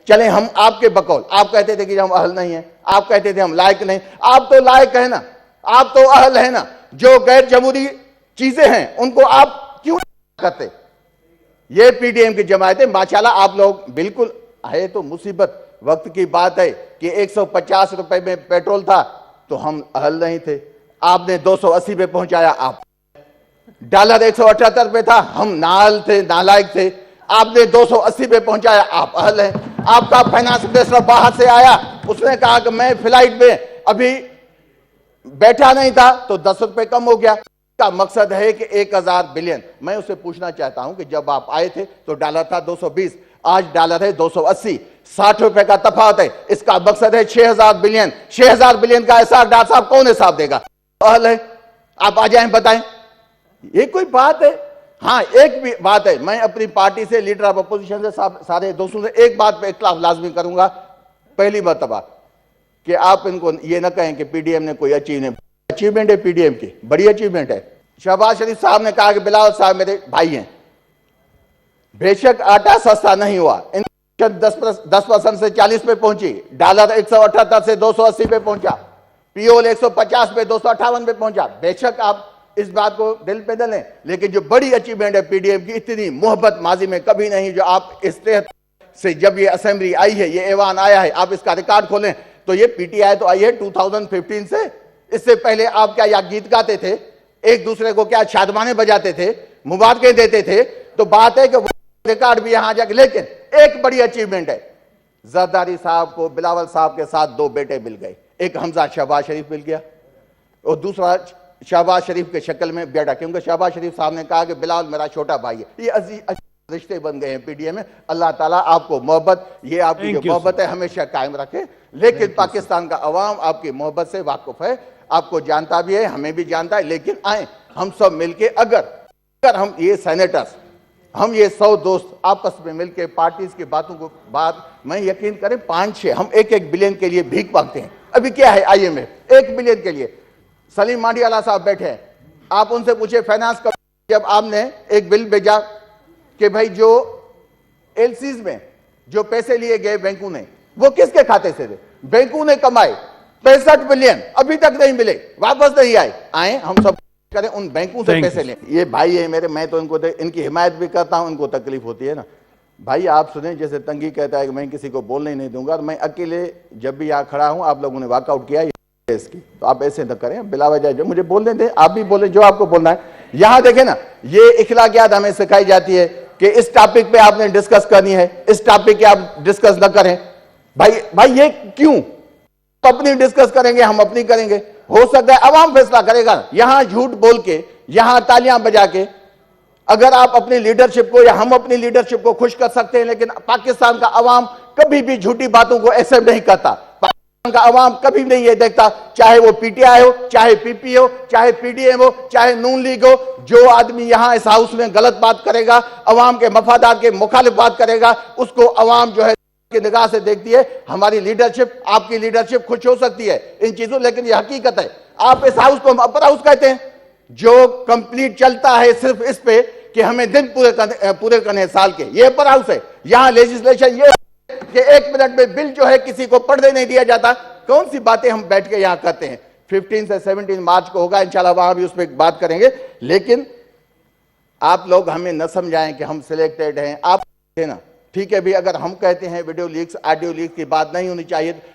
चले हम आपके बकौल, आप कहते थे कि हम अहल नहीं है, आप कहते थे हम लायक नहीं, आप तो लायक है ना, आप तो अहल है ना। जो गैर जमहूरी चीजें हैं उनको आप क्यों करते? ये पीडीएम की जमायत है माशाल्लाह, आप लोग बिल्कुल है। तो मुसीबत वक्त की बात है कि 150 रुपए में पेट्रोल था तो हम अहल नहीं थे, आपने 280 पे पहुंचाया। आप डॉलर 178 पे था, हम नाल थे, नालायक थे, आपने 280 पे पहुंचाया, आप अहल हैं। आपका फाइनेंस मिनिस्टर बाहर से आया, उसने कहा कि मैं फ्लाइट में अभी बैठा नहीं था तो 10 रुपए कम हो गया। का मकसद है कि 1000 बिलियन। मैं उससे पूछना चाहता हूं कि जब आप आए थे तो डॉलर था 220, आज डॉलर है 280, 60 रुपए का तफावत है। इसका मकसद है 6000 बिलियन। 6000 बिलियन का हिसाब डॉक्टर साहब कौन हिसाब देगा? अहल है, आप आ जाएं बताएं, ये कोई बात है? हाँ, एक भी बात है, मैं अपनी पार्टी से, लीडर ऑफ अपोजिशन से, सारे दोस्तों से एक बात पे इख्तिलाफ लाजमी करूंगा। पहली मर्तबा कि आप इनको ये ना कहें कि पीडीएम ने कोई अचीवमेंट है, पीडीएम की बड़ी अचीवमेंट है। शहबाज शरीफ साहब ने कहा कि बिलावल साहब मेरे भाई हैं, बेशक आटा सस्ता नहीं हुआ, इन्फ्लेशन 10% से 40 पे पहुंची, डॉलर 178 से 280 पे पहुंचा, पीओल 150 पे 258 पे पहुंचा। बेशक आप इस बात को दिल पे न लें, लेकिन जो बड़ी अचीवमेंट है पीडीएम की, इतनी मोहब्बत माजी में कभी नहीं जो आप इस से जब ये असेंबली आई है, ये ऐवान आया है, आप इसका रिकॉर्ड खोलें तो ये पीटीआई तो आई है 2015 से। इससे पहले आप क्या या गीत गाते थे, एक दूसरे को क्या शादमाने बजाते थे, मुबारकें देते थे, तो बात है कि वो रिकॉर्ड भी यहां जाके। लेकिन एक बड़ी अचीवमेंट है, जरदारी साहब को बिलावल साहब के साथ 2 बेटे मिल गए, एक हमजा शहबाज शरीफ मिल गया और दूसरा शहबाज शरीफ के शक्ल में बेटा, क्योंकि शहबाज शरीफ साहब ने कहा कि बिलावल मेरा छोटा भाई है। ये अजीज रिश्ते बन गए हैं पीडीएम में। अल्लाह ताला आपको मोहब्बत, ये आपकी जो मोहब्बत है हमेशा कायम रखे। लेकिन पाकिस्तान का अवाम आपकी मोहब्बत से वाकिफ है, आपको जानता भी है, हमें भी जानता है। लेकिन आए हम सब मिलके, अगर हम ये सेनेटर्स, हम ये 100 दोस्त आपस में मिलके पार्टीज की बातों को मैं यकीन करें 5-6 हम 1-1 बिलियन के लिए भीख मांगते हैं। अभी क्या है आईएमएफ 1 बिलियन के लिए, सलीम मांडियाला साहब बैठे हैं, आप उनसे पूछे फाइनेंस का, जब आपने एक बिल भेजा कि भाई जो एलसीज में जो पैसे लिए गए बैंकों ने, वो किसके खाते से थे? बैंकों ने कमाए 65 बिलियन, अभी तक नहीं मिले, वापस नहीं आए हम सब करें उन बैंकों से पैसे लें। ये भाई है मेरे, मैं तो इनकी हिमायत भी करता हूं, इनको तकलीफ होती है ना भाई। आप सुने, जैसे तंगी कहता है कि मैं किसी को बोलने नहीं दूंगा, मैं अकेले जब भी यहाँ खड़ा हूं, आप लोगों ने वॉकआउट किया इसकी, तो आप ऐसे न करें, बिला वजह जो मुझे बोलने दें, आप भी बोले जो आपको बोलना है। यहां देखें ना, ये इखलाकियात हमें सिखाई जाती है कि इस टॉपिक पे आपने डिस्कस करनी है, इस टॉपिक पे आप डिस्कस न करें। भाई ये क्यों? अपनी डिस्कस करेंगे, हम अपनी करेंगे, हो सकता है अवाम फैसला करेगा। यहां झूठ बोल के, यहां तालियां बजा के अगर आप अपनी लीडरशिप को या हम अपनी लीडरशिप को खुश कर सकते हैं, लेकिन पाकिस्तान का अवाम कभी भी झूठी बातों को एक्सेप्ट नहीं करता। पाकिस्तान का अवाम कभी नहीं ये देखता, चाहे वो पीटीआई हो, चाहे पीपी हो, चाहे पीडीएम हो, चाहे नून लीग हो, जो आदमी यहां इस हाउस में गलत बात करेगा, अवाम के मफादात के मुखालिफ बात करेगा, उसको अवाम जो है की निगाह से देखती है। हमारी लीडरशिप, आपकी लीडरशिप खुश हो सकती है इन चीजों, लेकिन यह हकीकत है। आप इस हाउस को अपर हाउस कहते हैं, जो कंप्लीट चलता है सिर्फ इस पे कि हमें दिन पूरे करने साल के, ये अपर हाउस है। यहां लेजिस्लेशन ये कि 1 मिनट में बिल जो है किसी को पढ़ने नहीं दिया जाता। कौन सी बातें हम बैठ के यहां करते हैं? 15 से 17 मार्च को होगा इंशाल्लाह, वहां भी उस पर बात करेंगे। लेकिन आप लोग हमें न समझाएं कि हम सिलेक्टेड हैं, आप है ना, ठीक है भी। अगर हम कहते हैं वीडियो लीक्स, ऑडियो लीक्स की बात नहीं होनी चाहिए,